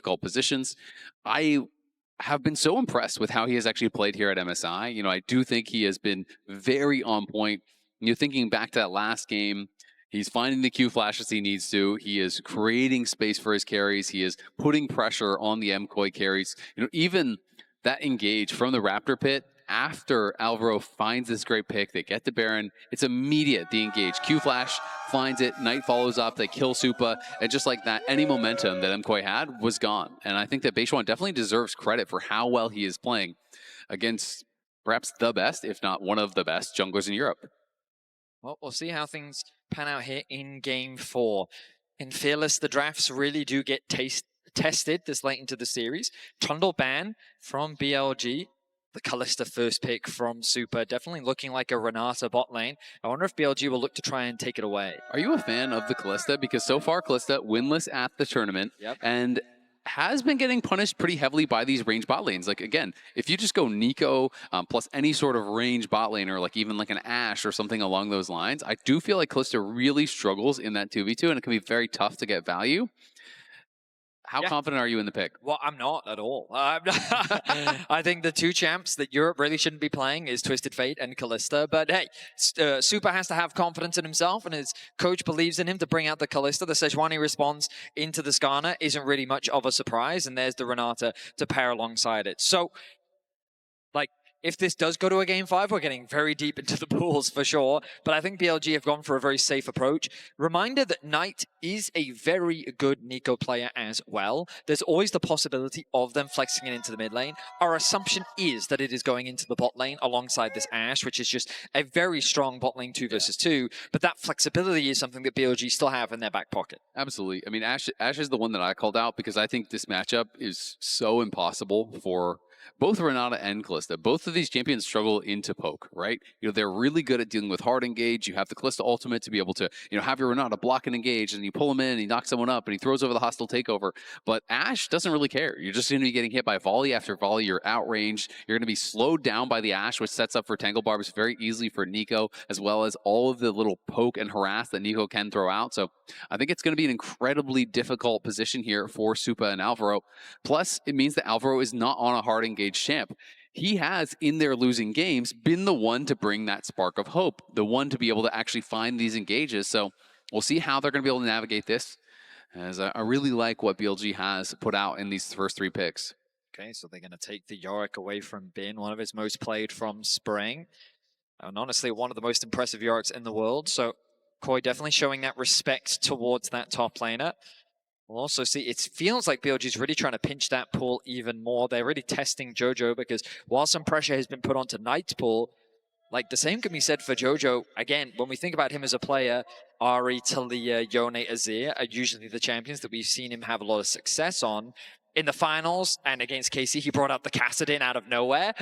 difficult positions. I have been so impressed with how he has actually played here at MSI. You know, I do think he has been very on point. You're thinking back to that last game, he's finding the Q flashes he needs to. He is creating space for his carries. He is putting pressure on the MCOY carries. You know, even that engage from the Raptor pit, after Alvaro finds this great pick, they get to Baron, it's immediate, the engage. Q-Flash finds it, Knight follows up, they kill Supa, and just like that, any momentum that MCOY had was gone. And I think that Beishuan definitely deserves credit for how well he is playing against perhaps the best, if not one of the best, junglers in Europe. Well, we'll see how things pan out here in Game 4. In Fearless, the drafts really do get tested this late into the series. Trundle ban from BLG. The Kalista first pick from Supa, definitely looking like a Renata bot lane. I wonder if BLG will look to try and take it away. Are you a fan of the Kalista? Because so far, Kalista winless at the tournament, and has been getting punished pretty heavily by these range bot lanes. Like, again, if you just go Nico plus any sort of range bot laner, like even like an Ashe or something along those lines, I do feel like Kalista really struggles in that 2v2, and it can be very tough to get value. How confident are you in the pick? Well, I'm not at all. I think the two champs that Europe really shouldn't be playing is Twisted Fate and Kalista. But hey, Supa has to have confidence in himself, and his coach believes in him to bring out the Kalista. The Sejuani response into the Skarner isn't really much of a surprise, and there's the Renata to pair alongside it. So, like, if this does go to a Game 5, we're getting very deep into the pools for sure. But I think BLG have gone for a very safe approach. Reminder that Knight is a very good Nico player as well. There's always the possibility of them flexing it into the mid lane. Our assumption is that it is going into the bot lane alongside this Ashe, which is just a very strong bot lane 2 versus 2. But that flexibility is something that BLG still have in their back pocket. Absolutely. I mean, Ashe is the one that I called out because I think this matchup is so impossible for both Renata and Kalista. Both of these champions struggle into poke, right? You know, they're really good at dealing with hard engage. You have the Kalista ultimate to be able to, you know, have your Renata block and engage, and you pull him in, and he knocks someone up, and he throws over the hostile takeover. But Ashe doesn't really care. You're just going to be getting hit by volley after volley. You're outranged. You're going to be slowed down by the Ashe, which sets up for Tangle Barbs very easily for Nico, as well as all of the little poke and harass that Nico can throw out. So I think it's going to be an incredibly difficult position here for Supa and Alvaro. Plus, it means that Alvaro is not on a hard engaged champ. He has, in their losing games, been the one to bring that spark of hope, the one to be able to actually find these engages. So we'll see how they're going to be able to navigate this, as I really like what BLG has put out in these first 3 picks. Okay, so they're going to take the Yorick away from Bin, one of his most played from Spring. And honestly, one of the most impressive Yoricks in the world. So Koi definitely showing that respect towards that top laner. We'll also see, it feels like BLG is really trying to pinch that pool even more. They're really testing Jojo because while some pressure has been put onto Knight's pool, like the same can be said for Jojo. Again, when we think about him as a player, Ahri, Talia, Yone, Azir are usually the champions that we've seen him have a lot of success on. In the finals and against KC, he brought out the Kassadin out of nowhere.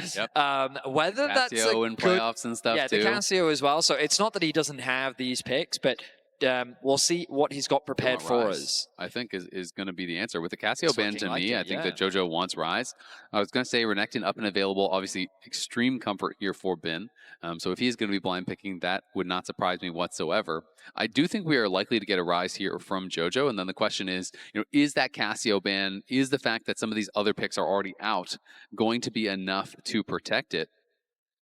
Whether Cassio that's a in playoffs and stuff too. Yeah, the Cassio as well. So it's not that he doesn't have these picks, but we'll see what he's got prepared for us. I think is going to be the answer. With the Cassio ban to me, I think that Jojo wants Rise. I was going to say Renekton up and available. Obviously, extreme comfort here for Bin. So if he's going to be blind picking, that would not surprise me whatsoever. I do think we are likely to get a Rise here from Jojo. And then the question is, you know, is that Cassio ban, is the fact that some of these other picks are already out going to be enough to protect it?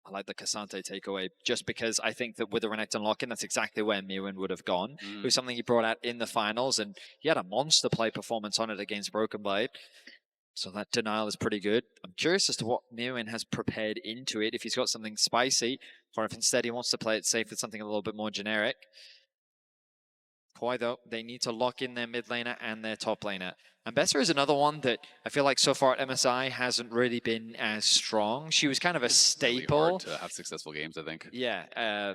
I like the Cassante takeaway just because I think that with the Renekton lock-in, that's exactly where Mewin would have gone. It was something he brought out in the finals, and he had a monster play performance on it against Broken Blade. So that denial is pretty good. I'm curious as to what Mewin has prepared into it, if he's got something spicy, or if instead he wants to play it safe with something a little bit more generic. Koi, though, they need to lock in their mid laner and their top laner. And Bessa is another one that I feel like so far at MSI hasn't really been as strong. She was kind of a staple. Really hard to have successful games, I think. Yeah.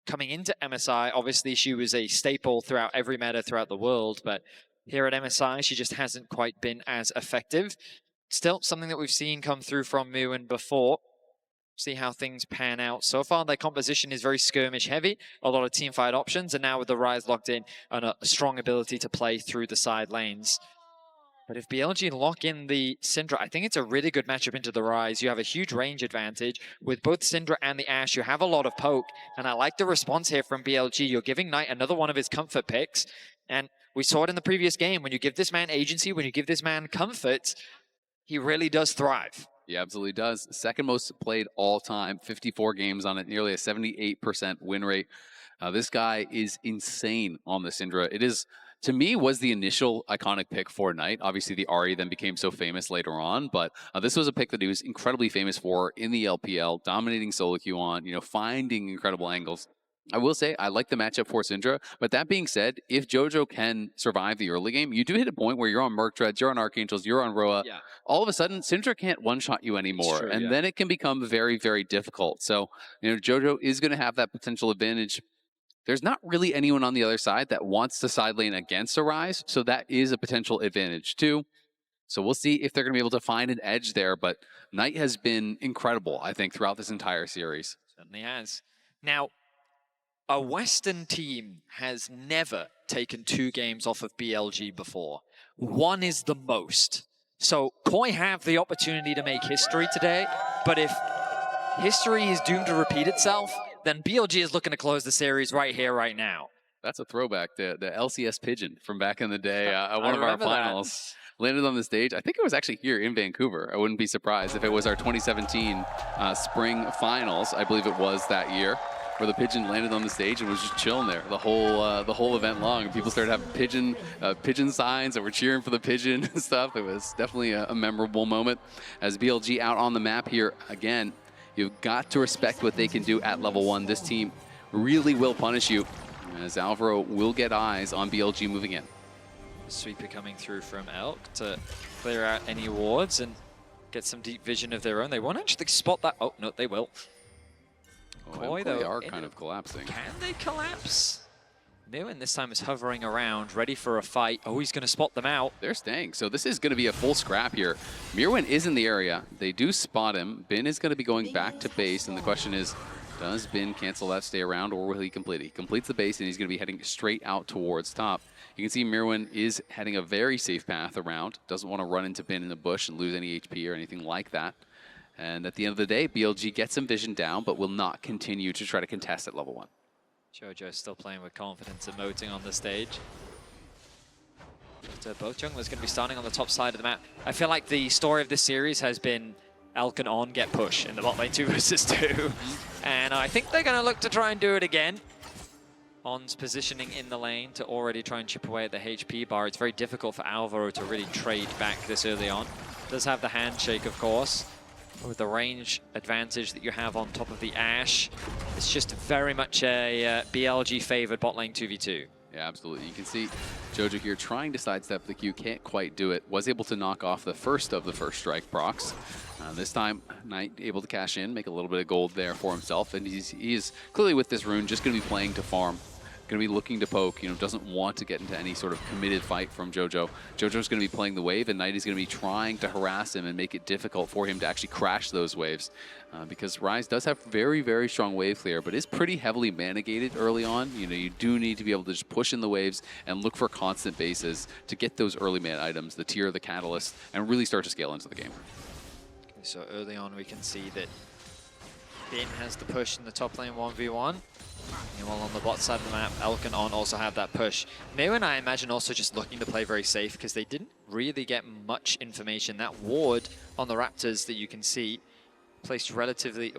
Coming into MSI, obviously she was a staple throughout every meta throughout the world, but here at MSI, she just hasn't quite been as effective. Still, something that we've seen come through from Mewin before. See how things pan out. So far, their composition is very skirmish heavy, a lot of team fight options, and now with the Rise locked in and a strong ability to play through the side lanes. But if BLG lock in the Syndra, I think it's a really good matchup into the Rise. You have a huge range advantage. With both Syndra and the Ashe, you have a lot of poke. And I like the response here from BLG. You're giving Knight another one of his comfort picks. And we saw it in the previous game. When you give this man agency, when you give this man comfort, he really does thrive. He absolutely does. Second most played all time, 54 games on it, nearly a 78% win rate. This guy is insane on the Syndra. It is, to me, was the initial iconic pick for Knight. Obviously, the Ahri then became so famous later on, but this was a pick that he was incredibly famous for in the LPL, dominating solo queue on, finding incredible angles. I will say, I like the matchup for Syndra, but that being said, if JoJo can survive the early game, you do hit a point where you're on Merc Treads, you're on Archangels, you're on Roa. Yeah. All of a sudden, Syndra can't one-shot you anymore, True, and then it can become very, very difficult. So, JoJo is going to have that potential advantage. There's not really anyone on the other side that wants to side lane against a Rise, so that is a potential advantage too. So we'll see if they're going to be able to find an edge there, but Knight has been incredible, I think, throughout this entire series. Certainly has. Now, a Western team has never taken 2 games off of BLG before. 1 is the most. So Koi have the opportunity to make history today, but if history is doomed to repeat itself, then BLG is looking to close the series right here, right now. That's a throwback, the LCS Pigeon from back in the day, one of our finals. Landed on the stage. I think it was actually here in Vancouver. I wouldn't be surprised if it was our 2017 spring finals. I believe it was that year, where the Pigeon landed on the stage and was just chilling there the whole event long. And people started having pigeon signs that were cheering for the Pigeon and stuff. It was definitely a memorable moment. As BLG out on the map here again, you've got to respect what they can do at level 1. This team really will punish you, as Alvaro will get eyes on BLG moving in. Sweeper coming through from Elk to clear out any wards and get some deep vision of their own. They won't actually spot that. Oh, no, they will. Koi, though, they are kind of collapsing. Can they collapse? Newen this time is hovering around, ready for a fight. Oh, he's going to spot them out. They're staying, so this is going to be a full scrap here. Mirwin is in the area. They do spot him. Bin is going to be going back to base, and the question is, does Bin cancel that stay around, or will he complete it? He completes the base, and he's going to be heading straight out towards top. You can see Mirwin is heading a very safe path around. Doesn't want to run into Bin in the bush and lose any HP or anything like that. And at the end of the day, BLG gets some vision down, but will not continue to try to contest at level 1. JoJo still playing with confidence, emoting on the stage. So both junglers going to be starting on the top side of the map. I feel like the story of this series has been Elk and On get push in the bot lane 2 versus 2. And I think they're going to look to try and do it again. On's positioning in the lane to already try and chip away at the HP bar. It's very difficult for Alvaro to really trade back this early on. Does have the handshake, of course. With the range advantage that you have on top of the Ashe, it's just very much a BLG favored bot lane 2v2. Yeah, absolutely. You can see JoJo here trying to sidestep the Q, can't quite do it. Was able to knock off the first strike procs. This time, Knight able to cash in, make a little bit of gold there for himself, and he is clearly with this rune just going to be playing to farm. Going to be looking to poke, doesn't want to get into any sort of committed fight from JoJo. JoJo's going to be playing the wave, and Knight is going to be trying to harass him and make it difficult for him to actually crash those waves. Because Rise does have very, very strong wave clear, but is pretty heavily mana-gated early on. You do need to be able to just push in the waves and look for constant bases to get those early mana items, the tier, the catalyst, and really start to scale into the game. Okay, so early on we can see that Bin has the push in the top lane 1v1. Meanwhile, on the bot side of the map, Elk and On also have that push. Mewen, I imagine, also just looking to play very safe because they didn't really get much information. That ward on the Raptors that you can see placed relatively,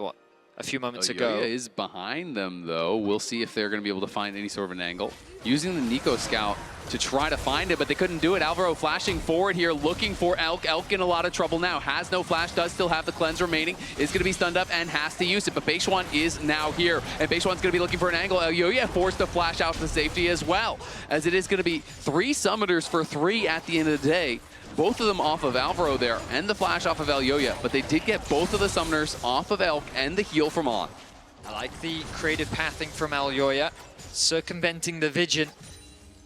a few moments ago. Yoya is behind them, though. We'll see if they're going to be able to find any sort of an angle. Using the Nico Scout to try to find it, but they couldn't do it. Alvaro flashing forward here, looking for Elk. Elk in a lot of trouble now. Has no flash, does still have the cleanse remaining. Is going to be stunned up and has to use it, but Beishuan is now here. And Beishuan's going to be looking for an angle. Yoya forced to flash out to safety as well, as it is going to be 3 summoners for 3 at the end of the day. Both of them off of Alvaro there, and the flash off of Yoya, but they did get both of the summoners off of Elk and the heal from On. I like the creative pathing from Yoya, circumventing the vision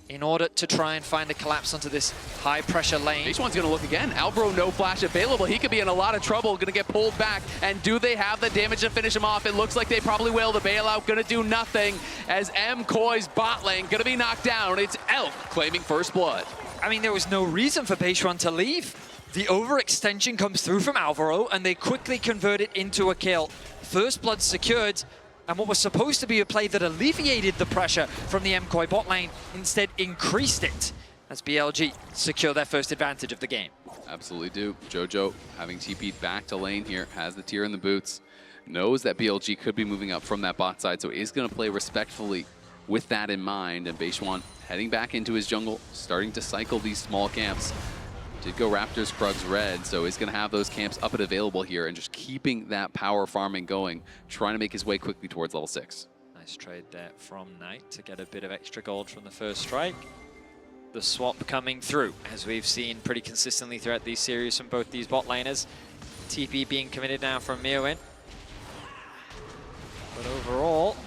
in order to try and find a collapse onto this high-pressure lane. This one's going to look again. Alvaro, no flash available. He could be in a lot of trouble, going to get pulled back. And do they have the damage to finish him off? It looks like they probably will. The bailout going to do nothing as Koi's bot lane going to be knocked down. It's Elk claiming first blood. I mean, there was no reason for Beishuan to leave. The overextension comes through from Alvaro, and they quickly convert it into a kill. First blood secured, and what was supposed to be a play that alleviated the pressure from the MKOI bot lane instead increased it, as BLG secure their first advantage of the game. Absolutely do. Jojo, having TP'd back to lane here, has the tier in the boots, knows that BLG could be moving up from that bot side, so is going to play respectfully with that in mind. And Beishuan heading back into his jungle, starting to cycle these small camps. Did go Raptors, Krugs, Red, so he's going to have those camps up and available here and just keeping that power farming going, trying to make his way quickly towards level 6. Nice trade there from Knight to get a bit of extra gold from the first strike. The swap coming through, as we've seen pretty consistently throughout these series from both these bot laners. TP being committed now from Mirwin. But overall,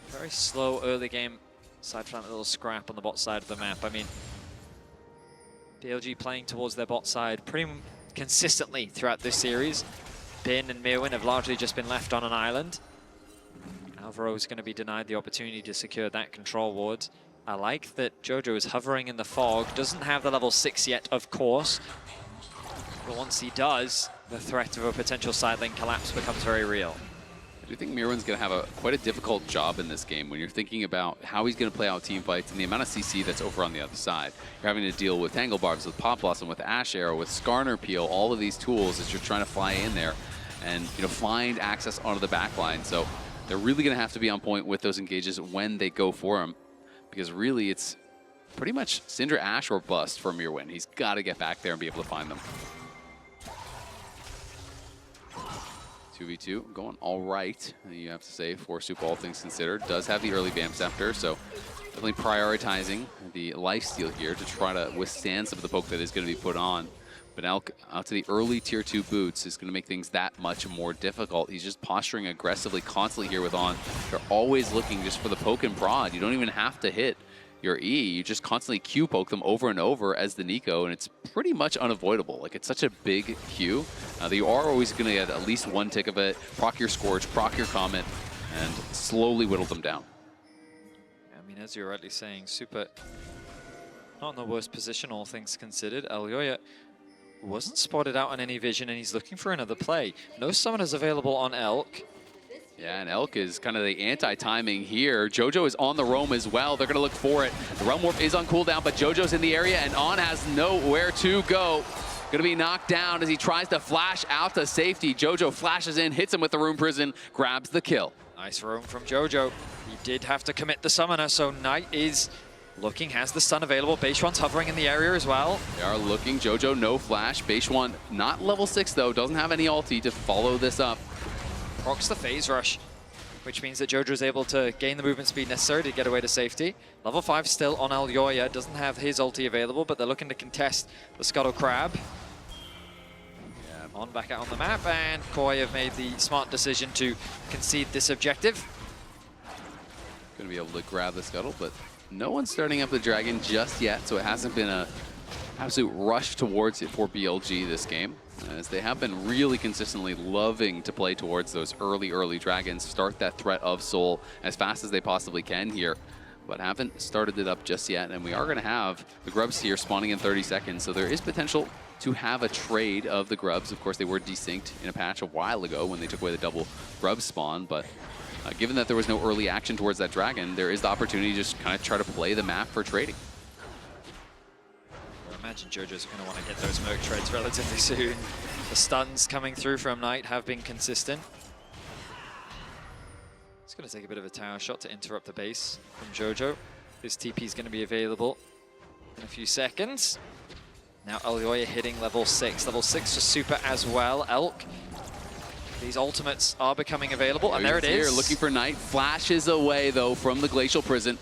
very slow early game, aside from that little scrap on the bot side of the map. I mean, BLG playing towards their bot side pretty consistently throughout this series. Bin and Mirwin have largely just been left on an island. Alvaro is going to be denied the opportunity to secure that control ward. I like that Jojo is hovering in the fog, doesn't have the level 6 yet, of course. But once he does, the threat of a potential side lane collapse becomes very real. I do think Mirwin's going to have quite a difficult job in this game when you're thinking about how he's going to play out team fights and the amount of CC that's over on the other side. You're having to deal with Tangle Barbs, with Pop Blossom, with Ash Arrow, with Skarner Peel, all of these tools as you're trying to fly in there and find access onto the back line. So they're really going to have to be on point with those engages when they go for them, because really it's pretty much Syndra Ash or bust for Mirwin. He's got to get back there and be able to find them. 2v2 going all right, you have to say, for Soup, all things considered. Does have the early Vamp Scepter, so definitely prioritizing the lifesteal here to try to withstand some of the poke that is going to be put on. But Elk out to the early tier 2 boots is going to make things that much more difficult. He's just posturing aggressively constantly here with On. They're always looking just for the poke and prod. You don't even have to hit your E, you just constantly Q poke them over and over as the Nico, and it's pretty much unavoidable. Like, it's such a big Q that you are always going to get at least one tick of it, proc your Scorch, proc your Comet, and slowly whittle them down. I mean, as you're rightly saying, Super not in the worst position, all things considered. Elyoya wasn't spotted out on any vision, and he's looking for another play. No summoners available on Elk. Yeah, and Elk is kind of the anti-timing here. Jojo is on the roam as well. They're going to look for it. The Realm Warp is on cooldown, but Jojo's in the area, and On has nowhere to go. Going to be knocked down as he tries to flash out to safety. Jojo flashes in, hits him with the Rune Prison, grabs the kill. Nice roam from Jojo. He did have to commit the summoner, so Knight is looking, has the stun available. Beishuan's hovering in the area as well. They are looking. Jojo, no flash. Beishuan, not level 6 though, doesn't have any ulti to follow this up. Procs the phase rush, which means that Jojo is able to gain the movement speed necessary to get away to safety. Level 5 still on Elyoya, doesn't have his ulti available, but they're looking to contest the Scuttle Crab. Yeah. On back out on the map, and Koi have made the smart decision to concede this objective. Going to be able to grab the Scuttle, but no one's starting up the Dragon just yet, so it hasn't been an absolute rush towards it for BLG this game, as they have been really consistently loving to play towards those early dragons, start that threat of soul as fast as they possibly can here, but haven't started it up just yet. And we are going to have the Grubs here spawning in 30 seconds, so there is potential to have a trade of the Grubs. Of course, they were desynced in a patch a while ago when they took away the double Grub spawn, but given that there was no early action towards that dragon, there is the opportunity to just kind of try to play the map for trading. I imagine Jojo's going to want to get those Merc trades relatively soon. The stuns coming through from Knight have been consistent. It's going to take a bit of a tower shot to interrupt the base from Jojo. This TP is going to be available in a few seconds. Now Elyoya hitting level 6. Level 6 for Super as well. Elk. These ultimates are becoming available, and there it is. Here, looking for Knight. Flashes away, though, from the Glacial Prison.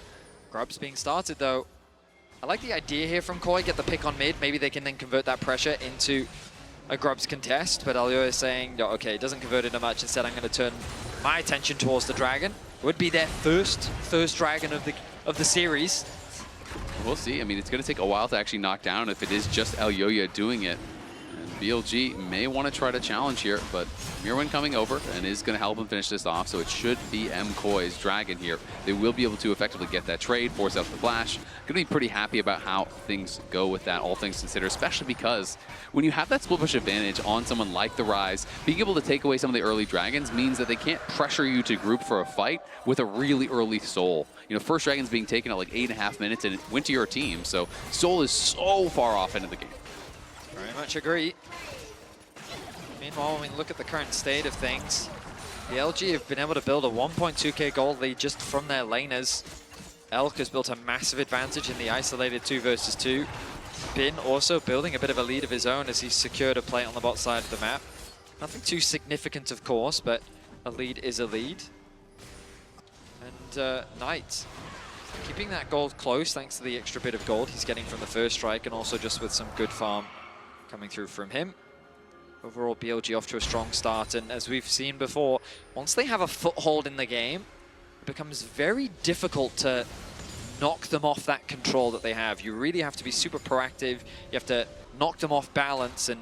Grubs being started, though. I like the idea here from Koi, get the pick on mid. Maybe they can then convert that pressure into a Grubs contest, but Elyoya is saying, no, okay, it doesn't convert into much. Instead, I'm going to turn my attention towards the dragon. It would be their first dragon of the series. We'll see. I mean, it's going to take a while to actually knock down if it is just Elyoya doing it. BLG may want to try to challenge here, but Mirwin coming over and is going to help him finish this off, so it should be MKoi's Dragon here. They will be able to effectively get that trade, force out the flash. Going to be pretty happy about how things go with that, all things considered, especially because when you have that split push advantage on someone like the Rise, being able to take away some of the early Dragons means that they can't pressure you to group for a fight with a really early Soul. You know, first Dragon's being taken at like 8.5 minutes and it went to your team, so Soul is so far off into the game. Very much agree. Meanwhile, when we look at the current state of things, the BLG have been able to build a 1.2k gold lead just from their laners. Elk has built a massive advantage in the isolated 2 versus 2. Bin also building a bit of a lead of his own as he's secured a plate on the bot side of the map. Nothing too significant, of course, but a lead is a lead. And Knight keeping that gold close thanks to the extra bit of gold he's getting from the first strike, and also just with some good farm coming through from him. Overall, BLG off to a strong start, and as we've seen before, once they have a foothold in the game, it becomes very difficult to knock them off that control that they have. You really have to be super proactive. You have to knock them off balance and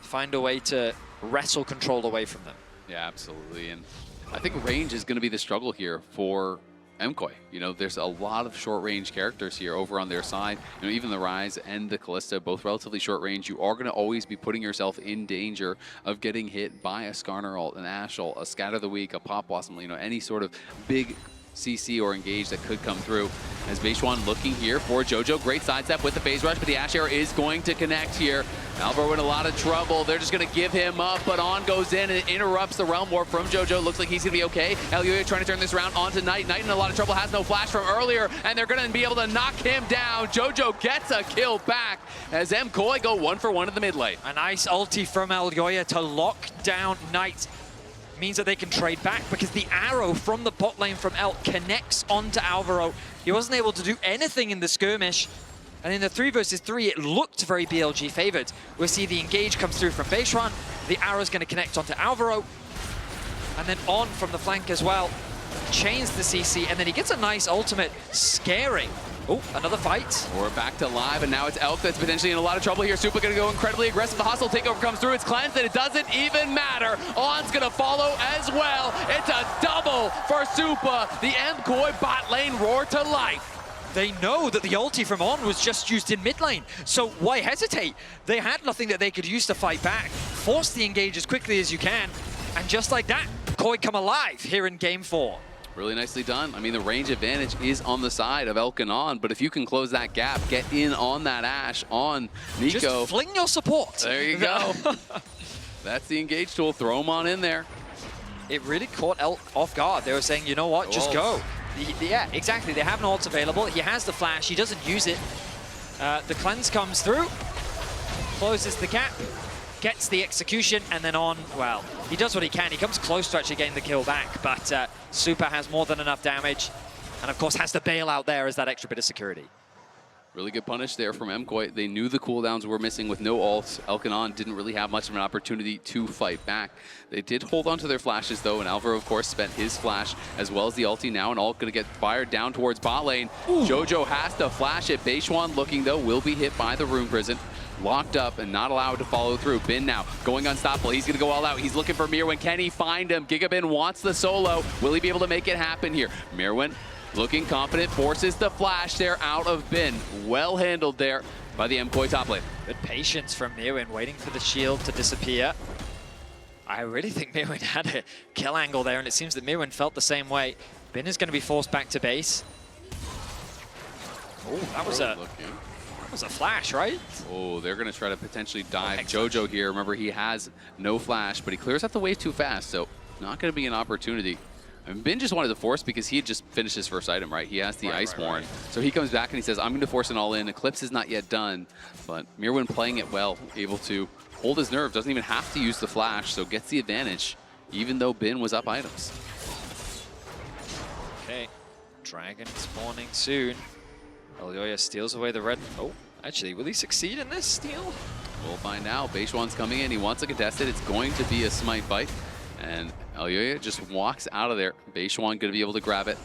find a way to wrestle control away from them. Yeah, absolutely. And I think range is going to be the struggle here for MKoi. You know, there's a lot of short-range characters here over on their side. You know, even the Rise and the Kalista, both relatively short-range. You are going to always be putting yourself in danger of getting hit by a Skarner ult, an Ashe ult, a Scatter the Weak, a Pop Blossom, you know, any sort of big CC or engage that could come through. As Beishuan looking here for Jojo. Great sidestep with the phase rush, but the Ashe arrow is going to connect here. Alvaro in a lot of trouble. They're just going to give him up, but On goes in and it interrupts the Realm Warp from Jojo. Looks like he's going to be okay. Elyoya trying to turn this around onto Knight. Knight in a lot of trouble, has no flash from earlier, and they're going to be able to knock him down. Jojo gets a kill back as MKoi go 1-for-1 in the mid lane. A nice ulti from Elyoya to lock down Knight. Means that they can trade back because the arrow from the bot lane from Elk connects onto Alvaro. He wasn't able to do anything in the skirmish. And in the 3 versus 3, it looked very BLG favored. We'll see the engage comes through from Beishuan. The arrow's going to connect onto Alvaro. And then On from the flank as well. Chains the CC, and then he gets a nice ultimate, scaring. Oh, another fight. We're back to live, and now it's Elk that's potentially in a lot of trouble here. Supa gonna go incredibly aggressive. The hostile takeover comes through. It's cleansed, and it doesn't even matter. On's gonna follow as well. It's a double for Supa. The MKoi bot lane roar to life. They know that the ulti from On was just used in mid lane, so why hesitate? They had nothing that they could use to fight back. Force the engage as quickly as you can, and just like that, Koi come alive here in game 4. Really nicely done. I mean, the range advantage is on the side of Elk and On, but if you can close that gap, get in on that Ashe, on Nico. Just fling your support. There you go. That's the engage tool. Throw him on in there. It really caught Elk off guard. They were saying, you know what, just go. Yeah, exactly. They have an ult available. He has the flash. He doesn't use it. The cleanse comes through, closes the gap, gets the execution, and then On, well, he does what he can. He comes close to actually getting the kill back, but Supa has more than enough damage, and of course has to bail out there as that extra bit of security. Really good punish there from MKoi. They knew the cooldowns were missing with no ults. Elk and On didn't really have much of an opportunity to fight back. They did hold on to their flashes though, and Alvaro of course spent his flash as well as the ulti now, and all gonna get fired down towards bot lane. Ooh. Jojo has to flash it. Beishuan looking though, will be hit by the Rune Prison. Locked up and not allowed to follow through. Bin now going unstoppable. He's gonna go all out. He's looking for Mirwin. Can he find him? Gigabin wants the solo. Will he be able to make it happen here? Mirwin looking confident, forces the flash there out of Bin. Well handled there by the MKoi top lane. Good patience from Mirwin, waiting for the shield to disappear. I really think Mirwin had a kill angle there, and it seems that Mirwin felt the same way. Bin is going to be forced back to base. Oh, that was a flash, right? Oh, they're going to try to potentially dive Jojo here. Remember, he has no flash, but he clears out the wave too fast, so not going to be an opportunity. And Bin just wanted to force because he had just finished his first item, right? He has the Iceborne. So he comes back and he says, I'm going to force an all-in. Eclipse is not yet done, but Mirwin playing it well, able to hold his nerve, doesn't even have to use the flash, so gets the advantage, even though Bin was up items. Okay, Dragon spawning soon. Elyoya steals away the red. Oh, actually, will he succeed in this steal? We'll find out. Beishuan's coming in. He wants to contest it. It's going to be a smite fight. And Elyoya just walks out of there. Beishuan going to be able to grab it.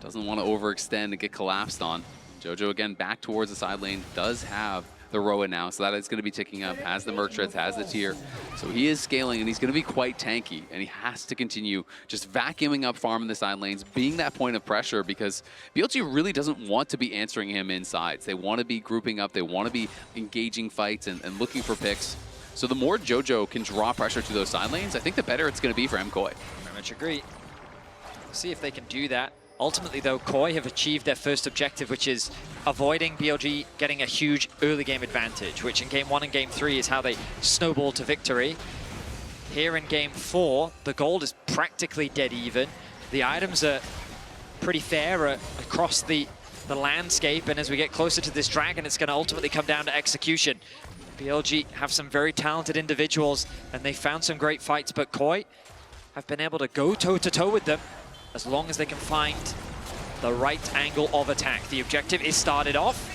Doesn't want to overextend and get collapsed on. Jojo again back towards the side lane. Does have the the Roa now, so that is going to be ticking up, has the Merc Treads, has the tier. So he is scaling, and he's going to be quite tanky, and he has to continue just vacuuming up farm in the side lanes, being that point of pressure, because BLG really doesn't want to be answering him in sides. They want to be grouping up, they want to be engaging fights and looking for picks. So the more JoJo can draw pressure to those side lanes, I think the better it's going to be for MKOI. Very much agree. See if they can do that. Ultimately, though, KOI have achieved their first objective, which is avoiding BLG getting a huge early game advantage, which in Game 1 and Game 3 is how they snowball to victory. Here in Game 4, the gold is practically dead even. The items are pretty fair across the landscape, and as we get closer to this dragon, it's going to ultimately come down to execution. BLG have some very talented individuals, and they found some great fights, but KOI have been able to go toe-to-toe with them as long as they can find the right angle of attack. The objective is started off.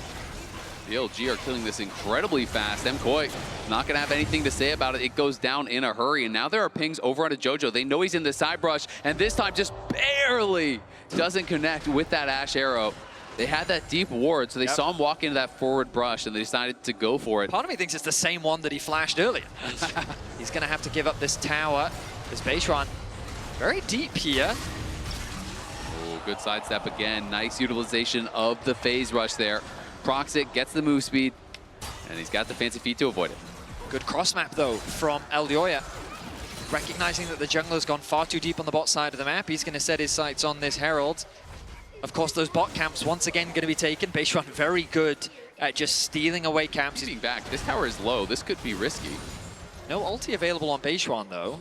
BLG are killing this incredibly fast. MKOI not going to have anything to say about it. It goes down in a hurry, and now there are pings over onto JoJo. They know he's in the side brush, and this time just barely doesn't connect with that Ash arrow. They had that deep ward, so they saw him walk into that forward brush, and they decided to go for it. Part of me thinks it's the same one that he flashed earlier. He's going to have to give up this tower. This base run very deep here. Good sidestep again. Nice utilization of the phase rush there. Procs it, gets the move speed, and he's got the fancy feet to avoid it. Good cross map, though, from Elioya. Recognizing that the jungler's gone far too deep on the bot side of the map, he's going to set his sights on this Herald. Of course, those bot camps once again going to be taken. Base run very good at just stealing away camps. He's back. This tower is low. This could be risky. No ulti available on Base run, though.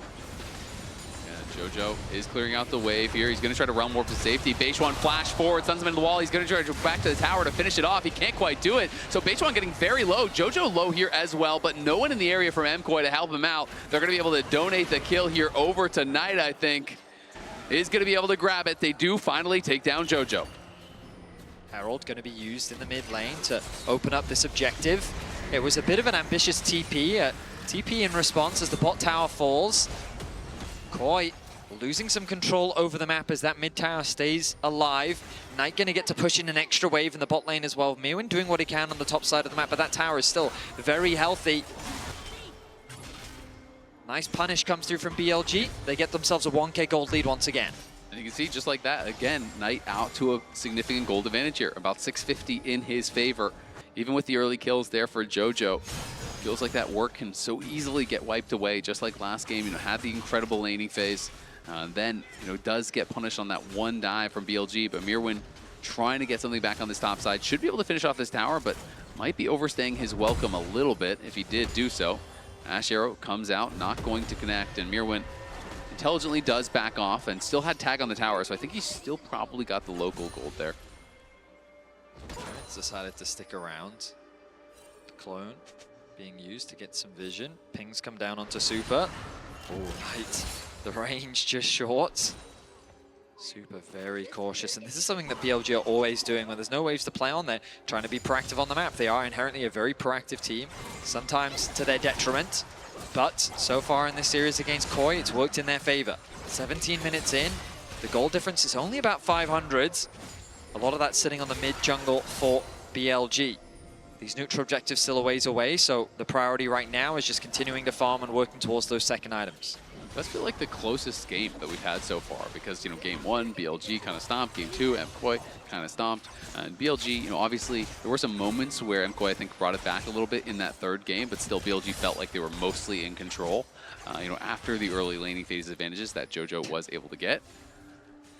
JoJo is clearing out the wave here. He's going to try to realm warp to safety. Beishwan flash forward, sends him into the wall. He's going to try to go back to the tower to finish it off. He can't quite do it. So Beishwan getting very low. JoJo low here as well, but no one in the area from MKOI to help him out. They're going to be able to donate the kill here over to Knight, I think. Is going to be able to grab it. They do finally take down JoJo. Herald going to be used in the mid lane to open up this objective. It was a bit of an ambitious TP. TP in response as the bot tower falls. KOI losing some control over the map as that mid tower stays alive. Knight going to get to push in an extra wave in the bot lane as well. Mirwin doing what he can on the top side of the map, but that tower is still very healthy. Nice punish comes through from BLG. They get themselves a 1k gold lead once again. And you can see just like that, again, Knight out to a significant gold advantage here. About 650 in his favor. Even with the early kills there for JoJo. Feels like that work can so easily get wiped away, just like last game. Had the incredible laning phase. Then, does get punished on that one dive from BLG, but Mirwin trying to get something back on this top side. Should be able to finish off this tower, but might be overstaying his welcome a little bit if he did do so. Ash arrow comes out, not going to connect, and Mirwin intelligently does back off and still had tag on the tower, so I think he still probably got the local gold there. It's decided to stick around. The clone being used to get some vision. Pings come down onto Super. Oh, right. The range just short. Super very cautious, and this is something that BLG are always doing when there's no waves to play on. They're trying to be proactive on the map. They are inherently a very proactive team, sometimes to their detriment, but so far in this series against KOI, it's worked in their favor. 17 minutes in, the goal difference is only about 500s. A lot of that sitting on the mid jungle for BLG. These neutral objectives still a ways away, so the priority right now is just continuing to farm and working towards those second items. It does feel like the closest game that we've had so far because, game 1, BLG kind of stomped. Game 2, MKOI kind of stomped. And BLG, obviously, there were some moments where MKOI, I think, brought it back a little bit in that third game, but still BLG felt like they were mostly in control. After the early laning phase advantages that JoJo was able to get.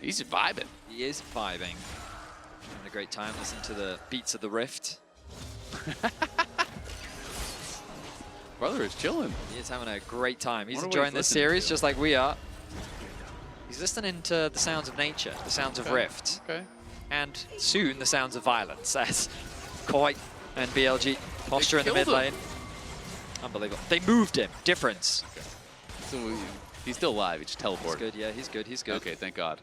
He's vibing. He is vibing. Having a great time listening to the beats of the Rift. Brother is chilling. He is having a great time. He's enjoying this series just like we are. He's listening to the sounds of nature, the sounds of Rift. Okay. And soon the sounds of violence as KOI and BLG posture in the mid lane. Unbelievable. They moved him. Difference. Okay. So he's still alive. He just teleported. He's good, yeah. He's good. He's good. Okay, thank God.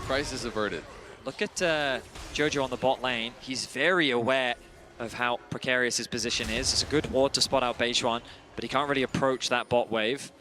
Crisis averted. Look at JoJo on the bot lane. He's very aware of how precarious his position is. It's a good ward to spot out Beishwan, but he can't really approach that bot wave.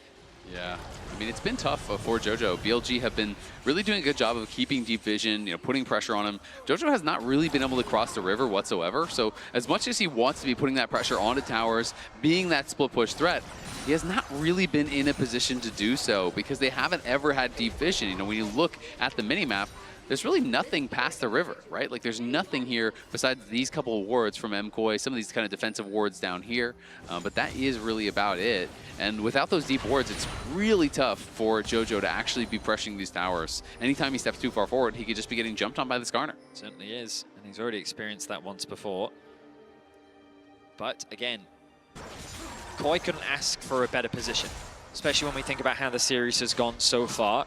Yeah, I mean, it's been tough for JoJo. BLG have been really doing a good job of keeping deep vision, putting pressure on him. JoJo has not really been able to cross the river whatsoever. So as much as he wants to be putting that pressure onto towers, being that split push threat, he has not really been in a position to do so because they haven't ever had deep vision. When you look at the minimap, there's really nothing past the river, right? Like, there's nothing here besides these couple of wards from MKOI, some of these kind of defensive wards down here, but that is really about it. And without those deep wards, it's really tough for JoJo to actually be pressuring these towers. Anytime he steps too far forward, he could just be getting jumped on by the Skarner. Certainly is, and he's already experienced that once before. But again, Koi couldn't ask for a better position, especially when we think about how the series has gone so far.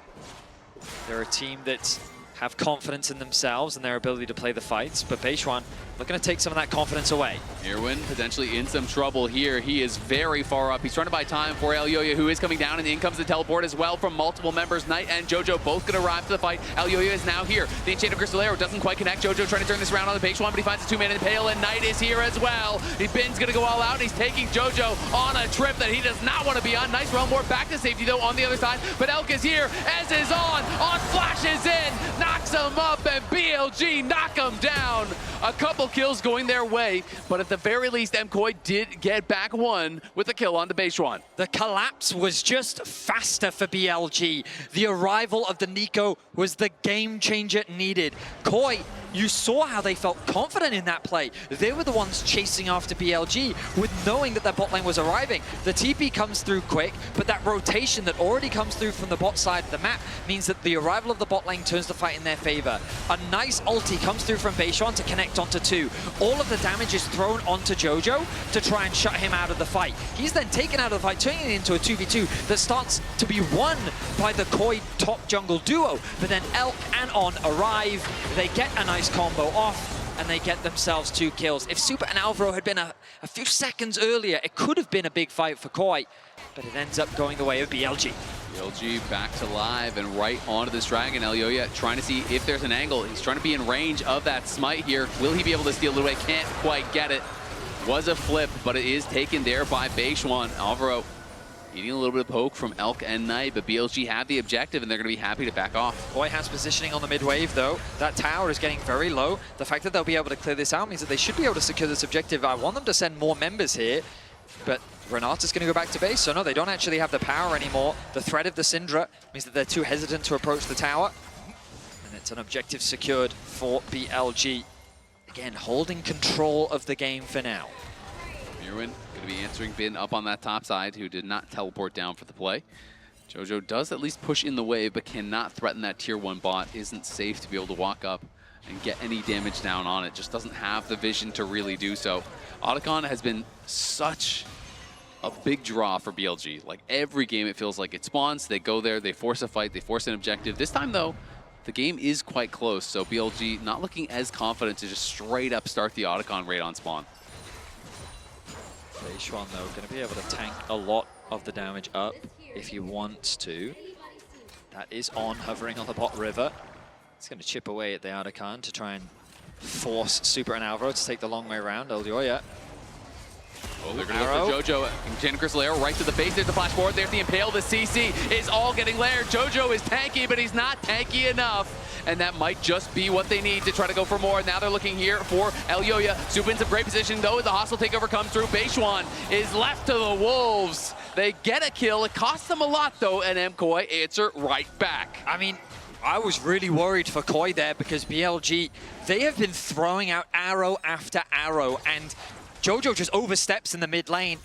They're a team that have confidence in themselves and their ability to play the fights, but Beishuan looking to take some of that confidence away. Mirwin potentially in some trouble here. He is very far up. He's trying to buy time for Elyoya, who is coming down, and in comes the teleport as well from multiple members. Knight and JoJo both going to arrive to the fight. Elyoya is now here. The Enchanted Crystallero doesn't quite connect. JoJo trying to turn this around on the Beishuan, but he finds a two-man impale, and Knight is here as well. Bin's going to go all out, and he's taking JoJo on a trip that he does not want to be on. Nice realm ward back to safety, though, on the other side, but Elk is here. Ez is on flashes in, knocks him up, and BLG knock him down. A couple kills going their way, but at the very least, MKOI did get back one with a kill on the Beishuan. The collapse was just faster for BLG. The arrival of the Nico was the game changer needed. Koi, you saw how they felt confident in that play. They were the ones chasing after BLG with knowing that their bot lane was arriving. The TP comes through quick, but that rotation that already comes through from the bot side of the map means that the arrival of the bot lane turns the fight in their favor. A nice ulti comes through from Beishuan to connect onto two. All of the damage is thrown onto JoJo to try and shut him out of the fight. He's then taken out of the fight, turning it into a 2v2 that starts to be won by the Koi top jungle duo. But then Elk and On arrive. They get a nice combo off, and they get themselves 2 kills. If Super and Alvaro had been a few seconds earlier, it could have been a big fight for Koi, but it ends up going the way of BLG. BLG back to live and right onto this dragon. Elyoya trying to see if there's an angle. He's trying to be in range of that smite here. Will he be able to steal it away? Can't quite get it. Was a flip, but it is taken there by Beishuan. Alvaro eating a little bit of poke from Elk and Knight, but BLG have the objective, and they're going to be happy to back off. Koi has positioning on the mid wave, though. That tower is getting very low. The fact that they'll be able to clear this out means that they should be able to secure this objective. I want them to send more members here, but Renata's going to go back to base, so no, they don't actually have the power anymore. The threat of the Syndra means that they're too hesitant to approach the tower, and it's an objective secured for BLG. Again, holding control of the game for now. Mirwin going to be answering Bin up on that top side, who did not teleport down for the play. JoJo does at least push in the wave, but cannot threaten that tier 1 bot. Isn't safe to be able to walk up and get any damage down on it. Just doesn't have the vision to really do so. Otacon has been such a big draw for BLG. Like, every game it feels like it spawns, they go there, they force a fight, they force an objective. This time, though, the game is quite close, so BLG not looking as confident to just straight up start the Otacon raid on spawn. Beishuan, though, going to be able to tank a lot of the damage up if he wants to. That is On hovering on the bot river. He's going to chip away at the Otacon to try and force Super and Alvaro to take the long way around. Elyoya. Oh, they're going to go for JoJo. Enchanted Crystallero right to the face. There's the flash forward. There's the Impale. The CC is all getting layered. JoJo is tanky, but he's not tanky enough. And that might just be what they need to try to go for more. Now they're looking here for Elyoya. Super in some great position, though. The hostile takeover comes through. Beishuan is left to the wolves. They get a kill. It costs them a lot, though, and MKOI answer right back. I mean, I was really worried for Koi there because BLG, they have been throwing out arrow after arrow, and JoJo just oversteps in the mid lane.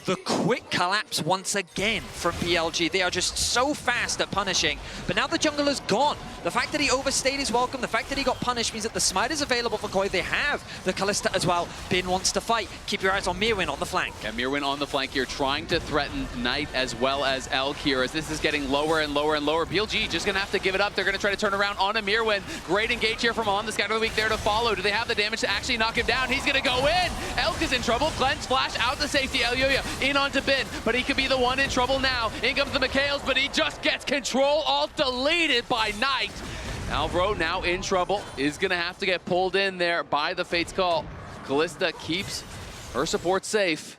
The quick collapse once again from BLG. They are just so fast at punishing, but now the jungler's gone. The fact that he overstayed his welcome, the fact that he got punished means that the smite is available for Koi. They have the Kalista as well. Bin wants to fight. Keep your eyes on Mirwin on the flank. Yeah, Mirwin on the flank here, trying to threaten Knight as well as Elk here, as this is getting lower and lower and lower. BLG just gonna have to give it up. They're gonna try to turn around on a Mirwin. Great engage here from On, the Scout of the Week there to follow. Do they have the damage to actually knock him down? He's gonna go in. Elk is in trouble. Cleanse flash out to safety. Elyoya in onto Bin, but he could be the one in trouble now. In comes the Mikhails, but he just gets control, all deleted by Knight. Alvaro now in trouble, is gonna have to get pulled in there by the Fate's Call. Kalista keeps her support safe,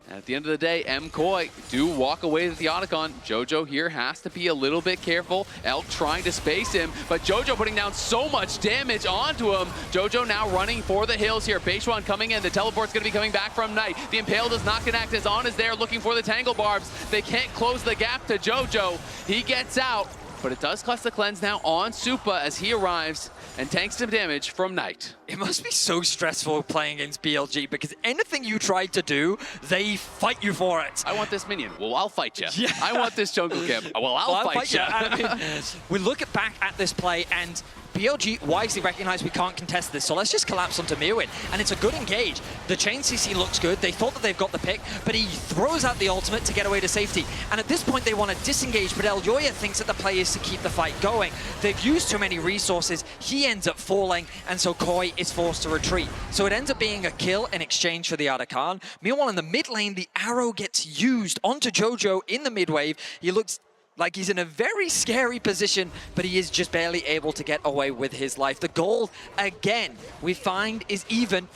And at the end of the day, MCoy do walk away with the Otacon. Jojo here has to be a little bit careful. Elk trying to space him, but Jojo putting down so much damage onto him. Jojo now running for the hills here. Beishuan coming in. The teleport's going to be coming back from Knight. The Impale does not connect as On is there looking for the Tangle Barbs. They can't close the gap to Jojo. He gets out, but it does cost the cleanse now on Supa as he arrives and tanks some damage from Knight. It must be so stressful playing against BLG because anything you try to do, they fight you for it. I want this minion. Well, I'll fight you. Yeah. I want this jungle camp. Well, I'll fight you. I mean, we look back at this play and BLG wisely recognized we can't contest this, so let's just collapse onto Mirwin. And it's a good engage. The chain CC looks good. They thought that they've got the pick, but he throws out the ultimate to get away to safety. And at this point, they want to disengage, but Elyoya thinks that the play is to keep the fight going. They've used too many resources. He ends up falling, and so Koi is forced to retreat. So it ends up being a kill in exchange for the Otacon. Meanwhile, in the mid lane, the arrow gets used onto Jojo in the mid wave. He looks like he's in a very scary position, but he is just barely able to get away with his life. The goal, again, we find is even,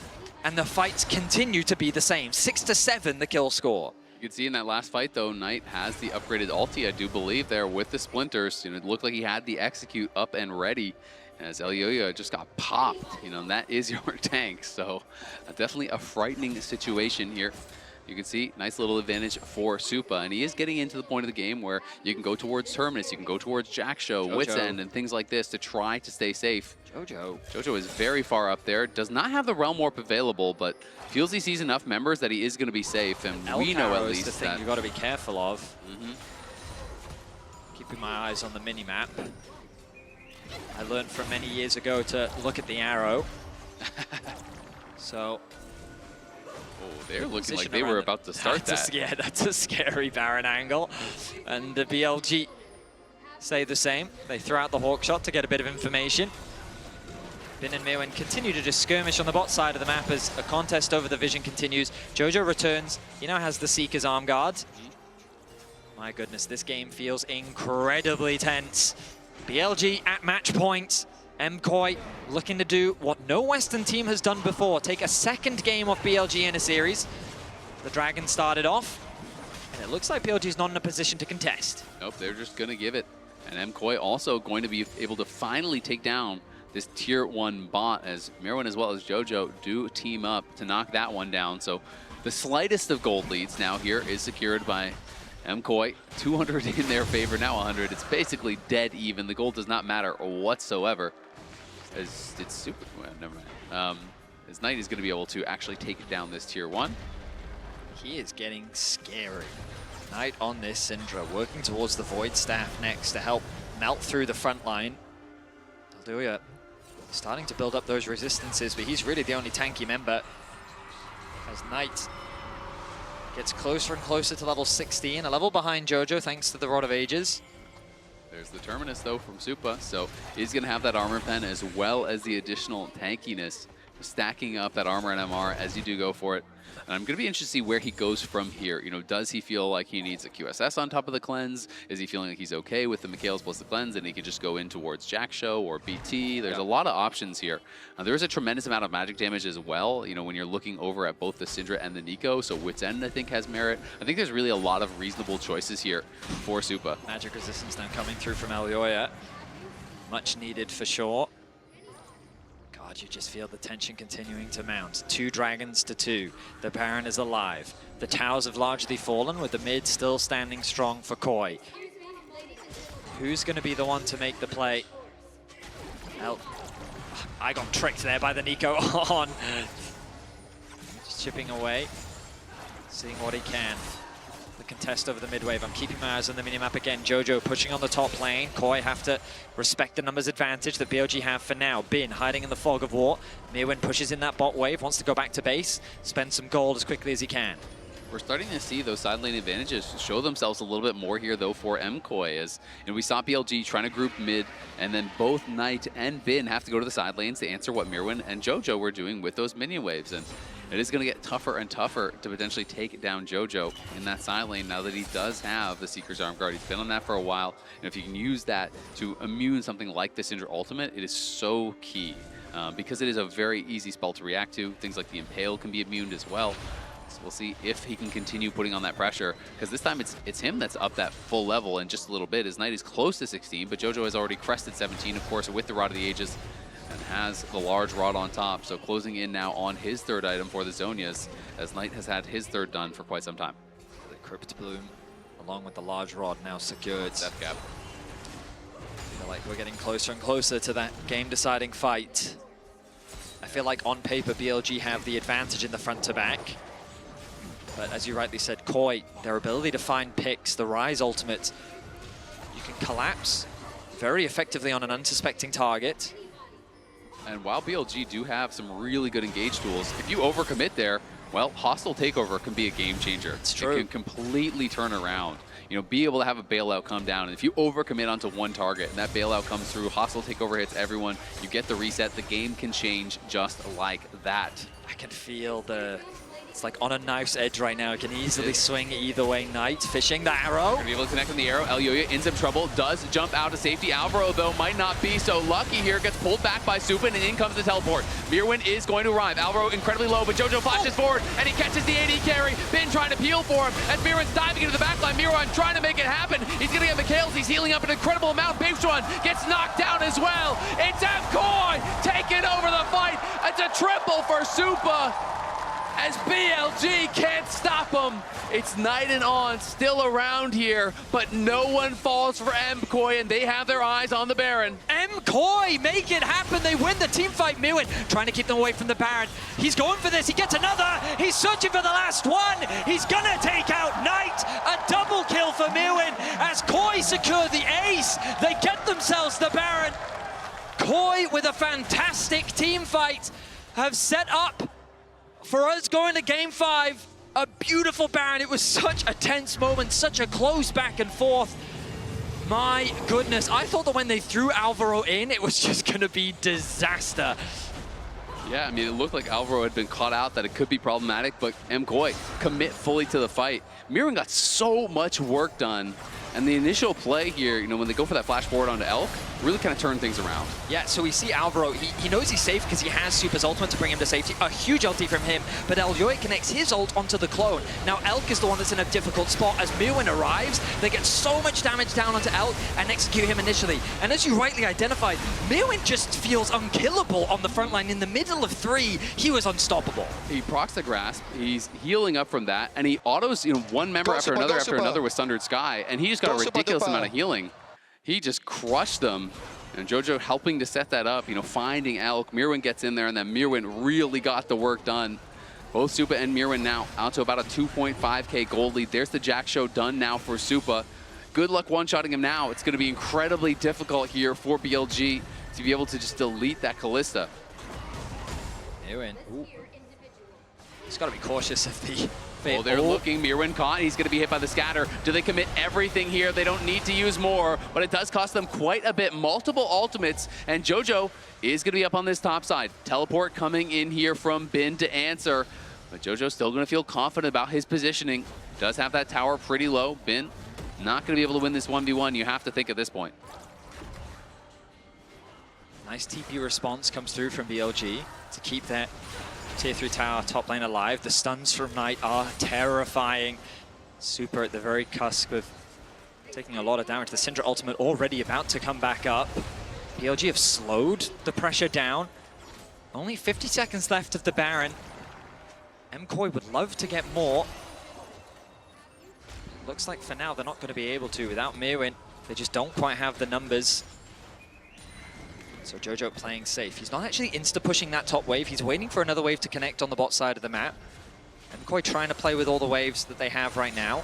and the fights continue to be the same. 6-7, the kill score. You can see in that last fight, though, Knight has the upgraded ulti, I do believe, there with the splinters. You know, it looked like he had the execute up and ready as Elyoya just got popped. You know, and that is your tank. So definitely a frightening situation here. You can see, nice little advantage for Supa, and he is getting into the point of the game where you can go towards Terminus, you can go towards Jackshow, Wits End, and things like this to try to stay safe. Jojo is very far up there, does not have the Realm Warp available, but feels he sees enough members that he is going to be safe, and we know at least the thing that you've got to be careful of. Keeping my eyes on the mini-map. I learned from many years ago to look at the arrow. So... oh, they're looking like they were about to start that. Yeah, that's a scary Baron angle. And the BLG say the same. They throw out the Hawk Shot to get a bit of information. Bin and Mirwin continue to just skirmish on the bot side of the map as a contest over the vision continues. Jojo returns. He now has the Seeker's arm guard. My goodness, this game feels incredibly tense. BLG at match point. MCoy looking to do what no Western team has done before, take a second game off BLG in a series. The Dragon started off, and it looks like BLG's not in a position to contest. Nope, they're just going to give it. And MCoy also going to be able to finally take down this tier 1 bot as Mirwin as well as Jojo do team up to knock that one down. So the slightest of gold leads now here is secured by MCoy. 200 in their favor, now 100. It's basically dead even. The gold does not matter whatsoever. As it's super, well, never mind. As Knight is going to be able to actually take down this tier 1. He is getting scary. Knight on this Syndra, working towards the Void Staff next to help melt through the front line. Elyoya starting to build up those resistances, but he's really the only tanky member. As Knight gets closer and closer to level 16, a level behind Jojo thanks to the Rod of Ages. There's the Terminus, though, from Supa, so he's going to have that armor pen as well as the additional tankiness, stacking up that armor and MR as you do go for it. And I'm going to be interested to see where he goes from here. You know, does he feel like he needs a QSS on top of the cleanse? Is he feeling like he's okay with the Mikhails plus the cleanse and he can just go in towards Jackshow or BT? There's a lot of options here. There is a tremendous amount of magic damage as well, you know, when you're looking over at both the Syndra and the Nico. So Wits End, I think, has merit. I think there's really a lot of reasonable choices here for Supa. Magic resistance now coming through from Elyoya. Much needed for sure. God, you just feel the tension continuing to mount. 2 dragons to 2. The Baron is alive. The towers have largely fallen, with the mid still standing strong for Koi. Who's going to be the one to make the play? I got tricked there by the Nico on. Just chipping away, seeing what he can. The contest over the mid wave. I'm keeping my eyes on the minimap again. Jojo pushing on the top lane. Koi have to respect the numbers advantage that BLG have for now. Bin hiding in the fog of war. Mirwin pushes in that bot wave, wants to go back to base, spend some gold as quickly as he can. We're starting to see those side lane advantages show themselves a little bit more here, though, for MCoy. As we saw BLG trying to group mid, and then both Knight and Bin have to go to the side lanes to answer what Mirwin and Jojo were doing with those minion waves. And it is going to get tougher and tougher to potentially take down Jojo in that side lane now that he does have the Seeker's Arm Guard. He's been on that for a while, and if you can use that to immune something like the Syndra Ultimate, it is so key. Because it is a very easy spell to react to. Things like the Impale can be immuned as well. We'll see if he can continue putting on that pressure, because this time it's him that's up that full level in just a little bit. His Knight is close to 16, but JoJo has already crested 17, of course, with the Rod of the Ages, and has the large rod on top. So closing in now on his third item for the Zhonya's, as Knight has had his third done for quite some time. The Crypt Bloom, along with the large rod, now secured. Death Cap. I feel like we're getting closer and closer to that game-deciding fight. I feel like on paper, BLG have the advantage in the front to back. But as you rightly said, Koi, their ability to find picks, the Rise ultimate, you can collapse very effectively on an unsuspecting target. And while BLG do have some really good engage tools, if you overcommit there, well, hostile takeover can be a game changer. It's true. It can completely turn around. You know, be able to have a bailout come down. And if you overcommit onto one target and that bailout comes through, hostile takeover hits everyone, you get the reset, the game can change just like that. I can feel it's like on a knife's edge right now. It can easily swing either way. Knight fishing the arrow. Gonna be able to connect on the arrow. Elyoya in some trouble, does jump out of safety. Alvaro, though, might not be so lucky here. Gets pulled back by Supin, and in comes the teleport. Mirwin is going to arrive. Alvaro incredibly low, but JoJo flashes forward, and he catches the AD carry. Bin trying to peel for him, and Mirwin's diving into the backline. Mirwin trying to make it happen. He's gonna get McHale's. He's healing up an incredible amount. Bigstrun gets knocked down as well. It's MKoi taking over the fight. It's a triple for Supa, as BLG can't stop him. It's Knight and On still around here, but no one falls for MKoi, and they have their eyes on the Baron. MKoi make it happen. They win the team fight. Mirwin trying to keep them away from the Baron. He's going for this. He gets another. He's searching for the last one. He's gonna take out Knight. A double kill for Mirwin as Koi secure the ace. They get themselves the Baron. Koi with a fantastic team fight have set up for us going to game 5, a beautiful Baron. It was such a tense moment, such a close back and forth. My goodness, I thought that when they threw Alvaro in, it was just gonna be disaster. Yeah, I mean, it looked like Alvaro had been caught out, that it could be problematic, but MKoi commit fully to the fight. Mirwin got so much work done, and the initial play here, you know, when they go for that flash forward onto Elk, really kind of turn things around. Yeah, so we see Alvaro, he knows he's safe because he has Supa's ultimate to bring him to safety. A huge ulti from him, but Elyoya connects his ult onto the clone. Now Elk is the one that's in a difficult spot. As Mirwin arrives, they get so much damage down onto Elk and execute him initially. And as you rightly identified, Mirwin just feels unkillable on the front line. In the middle of 3, he was unstoppable. He procs the grasp, he's healing up from that, and he autos, you know, one member after another with Sundered Sky, and he just got a ridiculous amount of healing. He just crushed them, and JoJo helping to set that up, you know, finding Elk. Mirwin gets in there, and then Mirwin really got the work done. Both Supa and Mirwin now out to about a 2.5k gold lead. There's the Jack Show done now for Supa. Good luck one-shotting him now. It's going to be incredibly difficult here for BLG to be able to just delete that Kalista. Mirwin, he's got to be cautious of the fate. Oh, they're looking. Mirwin caught. He's going to be hit by the scatter. Do they commit everything here? They don't need to use more, but it does cost them quite a bit. Multiple ultimates, and JoJo is going to be up on this top side. Teleport coming in here from Bin to answer, but JoJo's still going to feel confident about his positioning. Does have that tower pretty low. Bin not going to be able to win this 1v1, you have to think at this point. Nice TP response comes through from BLG to keep that Tier 3 tower top lane alive. The stuns from Knight are terrifying. Supa at the very cusp of taking a lot of damage. The Syndra ultimate already about to come back up. BLG have slowed the pressure down. Only 50 seconds left of the Baron. MKoi would love to get more. Looks like for now they're not going to be able to without Mirwin. They just don't quite have the numbers. So JoJo playing safe. He's not actually insta-pushing that top wave. He's waiting for another wave to connect on the bot side of the map. MKoi trying to play with all the waves that they have right now.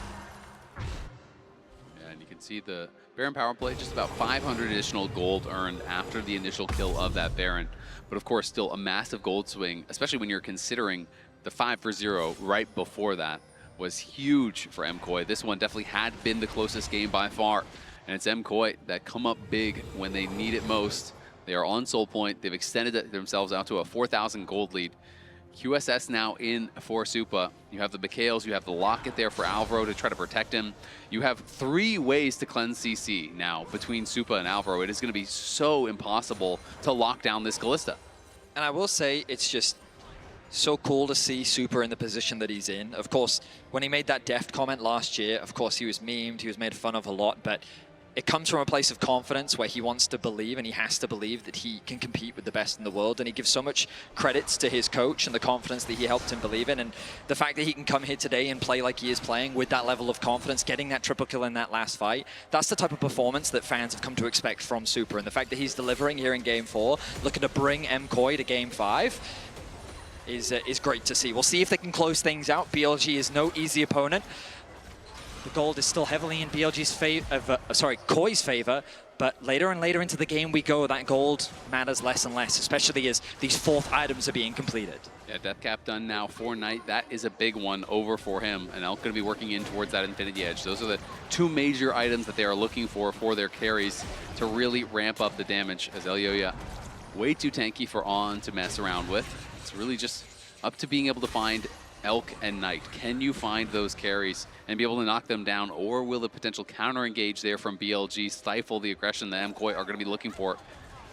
Yeah, and you can see the Baron power play, just about 500 additional gold earned after the initial kill of that Baron. But of course, still a massive gold swing, especially when you're considering the 5 for 0 right before that was huge for MKoi. This one definitely had been the closest game by far. And it's MKoi that come up big when they need it most. They are on Soul Point. They've extended themselves out to a 4,000 gold lead. QSS now in for Supa. You have the Mikhails, you have the Locket there for Alvaro to try to protect him. You have 3 ways to cleanse CC now between Supa and Alvaro. It is going to be so impossible to lock down this Kalista. And I will say, it's just So cool to see Super in the position that he's in. Of course, when he made that deft comment last year, of course, he was memed, he was made fun of a lot, but it comes from a place of confidence where he wants to believe and he has to believe that he can compete with the best in the world. And he gives so much credits to his coach and the confidence that he helped him believe in. And the fact that he can come here today and play like he is playing with that level of confidence, getting that triple kill in that last fight, that's the type of performance that fans have come to expect from Super. And the fact that he's delivering here in Game 4, looking to bring MKOI to Game 5, is great to see. We'll see if they can close things out. BLG is no easy opponent. The gold is still heavily in BLG's favor, KOI's favor, but later and later into the game we go, that gold matters less and less, especially as these 4th items are being completed. Yeah, death cap done now for Knight. That is a big one over for him, and Elk going to be working in towards that Infinity Edge. Those are the 2 major items that they are looking for their carries to really ramp up the damage, as Elyoya way too tanky for On to mess around with. It's really just up to being able to find Elk and Knight. Can you find those carries and be able to knock them down, or will the potential counter engage there from BLG stifle the aggression that MKOI are going to be looking for?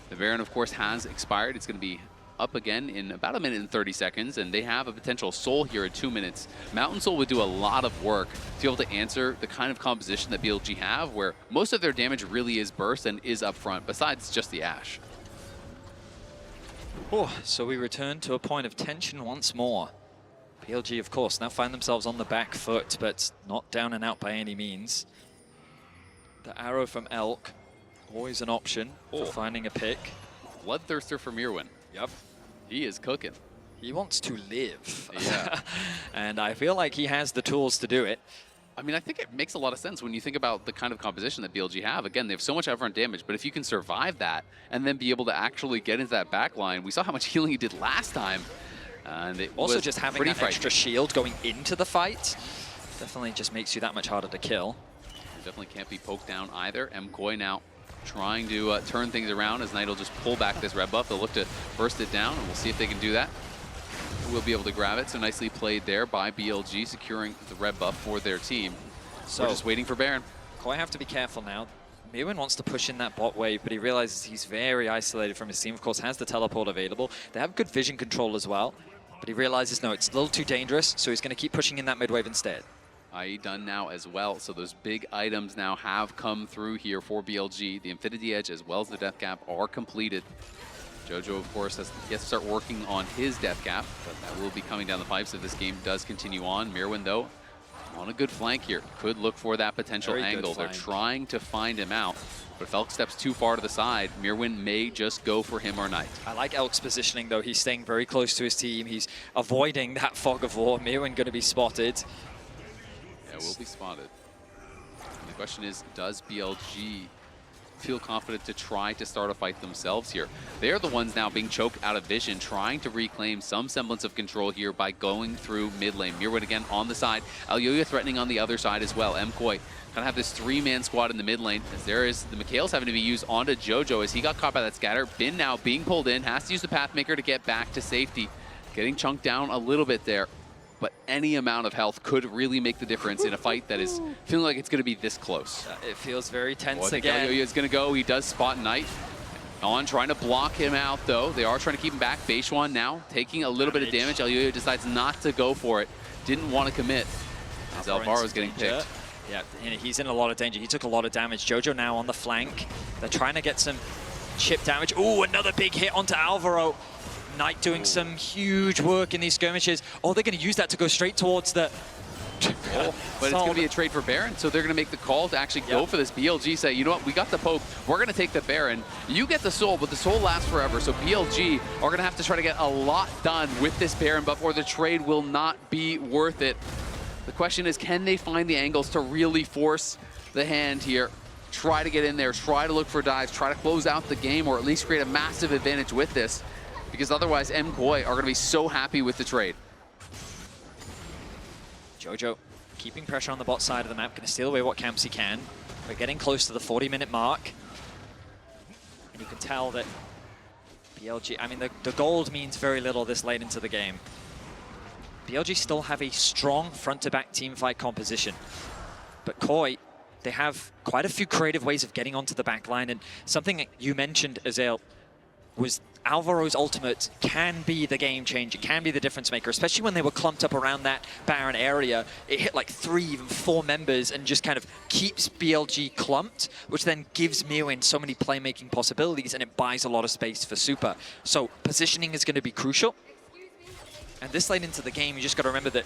The Baron, of course, has expired. It's going to be up again in about 1 minute and 30 seconds, and they have a potential Soul here at 2 minutes. Mountain Soul would do a lot of work to be able to answer the kind of composition that BLG have, where most of their damage really is burst and is up front, besides just the Ashe. Oh, so we return to a point of tension once more. BLG, of course, now find themselves on the back foot, but not down and out by any means. The arrow from Elk, always an option for finding a pick. Bloodthirster for Mirwin. Yep. He is cooking. He wants to live. Yeah. And I feel like he has the tools to do it. I mean, I think it makes a lot of sense when you think about the kind of composition that BLG have. Again, they have so much upfront damage, but if you can survive that and then be able to actually get into that back line, we saw how much healing he did last time. And it also, just having that frightening. extra shield going into the fight definitely just makes you that much harder to kill. Definitely can't be poked down either. MKOI now trying to turn things around as Knight will just pull back this red buff. They'll look to burst it down, and we'll see if they can do that. We'll be able to grab it. So nicely played there by BLG, securing the red buff for their team. So we're just waiting for Baron. KOI have to be careful now. Mirwin wants to push in that bot wave, but he realizes he's very isolated from his team. Of course, has the teleport available. They have good vision control as well, but he realizes, no, it's a little too dangerous, so he's going to keep pushing in that mid wave instead. IE done now as well, so those big items now have come through here for BLG. The Infinity Edge as well as the Death Cap are completed. Jojo, of course, has yet to start working on his Death Cap, but that will be coming down the pipes if this game does continue on. Mirwin, though, on a good flank here. Could look for that potential angle. They're trying to find him out, but if Elk steps too far to the side, Mirwin may just go for him or Knight. I like Elk's positioning, though. He's staying very close to his team. He's avoiding that fog of war. Mirwin going to be spotted. Yeah, will be spotted. And the question is, does BLG feel confident to try to start a fight themselves here? They are the ones now being choked out of vision, trying to reclaim some semblance of control here by going through mid lane. Mirwin again on the side. Elyoya threatening on the other side as well. MKOI kind of have this 3-man squad in the mid lane, as there is the Mikhail's having to be used onto Jojo as he got caught by that scatter. Bin now being pulled in, has to use the Pathmaker to get back to safety. Getting chunked down a little bit there, but any amount of health could really make the difference in a fight that is feeling like it's going to be this close. It feels very tense again. Elyoya is going to go. He does spot Knight. On trying to block him out, though. They are trying to keep him back. Beishuan now taking a little bit of damage. Elyoya decides not to go for it. Didn't want to commit as Alvaro's getting picked. Yeah, he's in a lot of danger. He took a lot of damage. Jojo now on the flank. They're trying to get some chip damage. Ooh, another big hit onto Alvaro. Knight doing some huge work in these skirmishes. Oh, they're going to use that to go straight towards the... but it's going to be a trade for Baron, so they're going to make the call to actually go for this. BLG say, you know what, we got the poke, we're going to take the Baron. You get the soul, but the soul lasts forever, so BLG are going to have to try to get a lot done with this Baron buff, or the trade will not be worth it. The question is, can they find the angles to really force the hand here? Try to get in there, try to look for dives, try to close out the game, or at least create a massive advantage with this. Because otherwise, MKOI are going to be so happy with the trade. Jojo keeping pressure on the bot side of the map, going to steal away what camps he can. We're getting close to the 40-minute mark. And you can tell that BLG, I mean, the gold means very little this late into the game. BLG still have a strong front-to-back teamfight composition. But KOI, they have quite a few creative ways of getting onto the back line. And something that you mentioned, Azael, was Alvaro's ultimate can be the game changer, can be the difference maker, especially when they were clumped up around that Baron area. It hit like 3, even 4 members and just kind of keeps BLG clumped, which then gives Mirwin so many playmaking possibilities and it buys a lot of space for Super. So positioning is going to be crucial. And this late into the game, you just got to remember that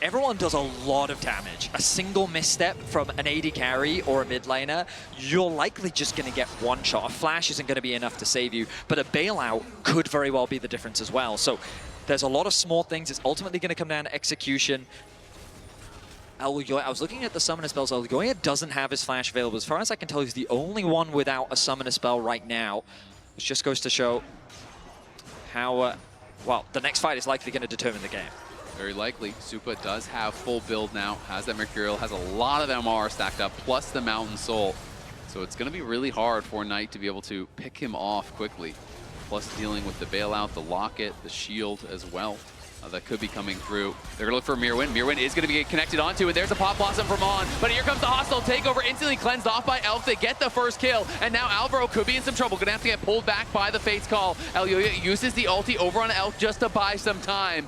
everyone does a lot of damage. A single misstep from an AD carry or a mid laner, you're likely just going to get one shot. A flash isn't going to be enough to save you, but a bailout could very well be the difference as well. So there's a lot of small things. It's ultimately going to come down to execution. I was looking at the summoner spells. Elgoya doesn't have his flash available. As far as I can tell, he's the only one without a summoner spell right now, which just goes to show how, well, the next fight is likely going to determine the game. Very likely. Supa does have full build now, has that Mercurial, has a lot of MR stacked up, plus the Mountain Soul. So it's going to be really hard for Knight to be able to pick him off quickly. Plus dealing with the bailout, the locket, the shield as well. That could be coming through. They're going to look for Mirwin. Mirwin is going to be connected onto, and there's a Pop Blossom from On. But here comes the hostile takeover, instantly cleansed off by Elf. They get the first kill, and now Alvaro could be in some trouble. Going to have to get pulled back by the Fate's Call. Elyoya uses the ulti over on Elf just to buy some time.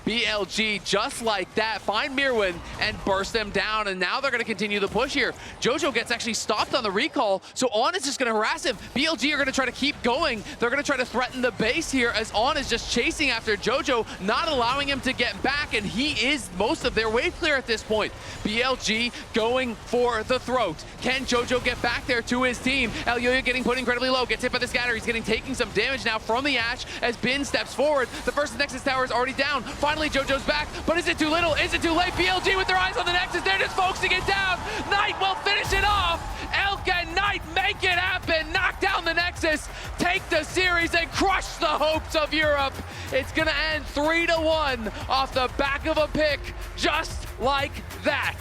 BLG, just like that, find Mirwin and burst them down, and now they're going to continue the push here. Jojo gets actually stopped on the recall, so On is just going to harass him. BLG are going to try to keep going. They're going to try to threaten the base here as On is just chasing after Jojo, not allowing him to get back, and he is most of their wave clear at this point. BLG going for the throat. Can Jojo get back there to his team? Elyoya getting put incredibly low, gets hit by the scatter. He's taking some damage now from the Ashe as Bin steps forward. The first Nexus tower is already down. Finally, Jojo's back, but is it too little? Is it too late? BLG with their eyes on the Nexus, they're just focusing it down. Knight will finish it off. Elk and Knight make it happen. Knock down the Nexus, take the series, and crush the hopes of Europe. It's gonna end 3-1 off the back of a pick, just like that.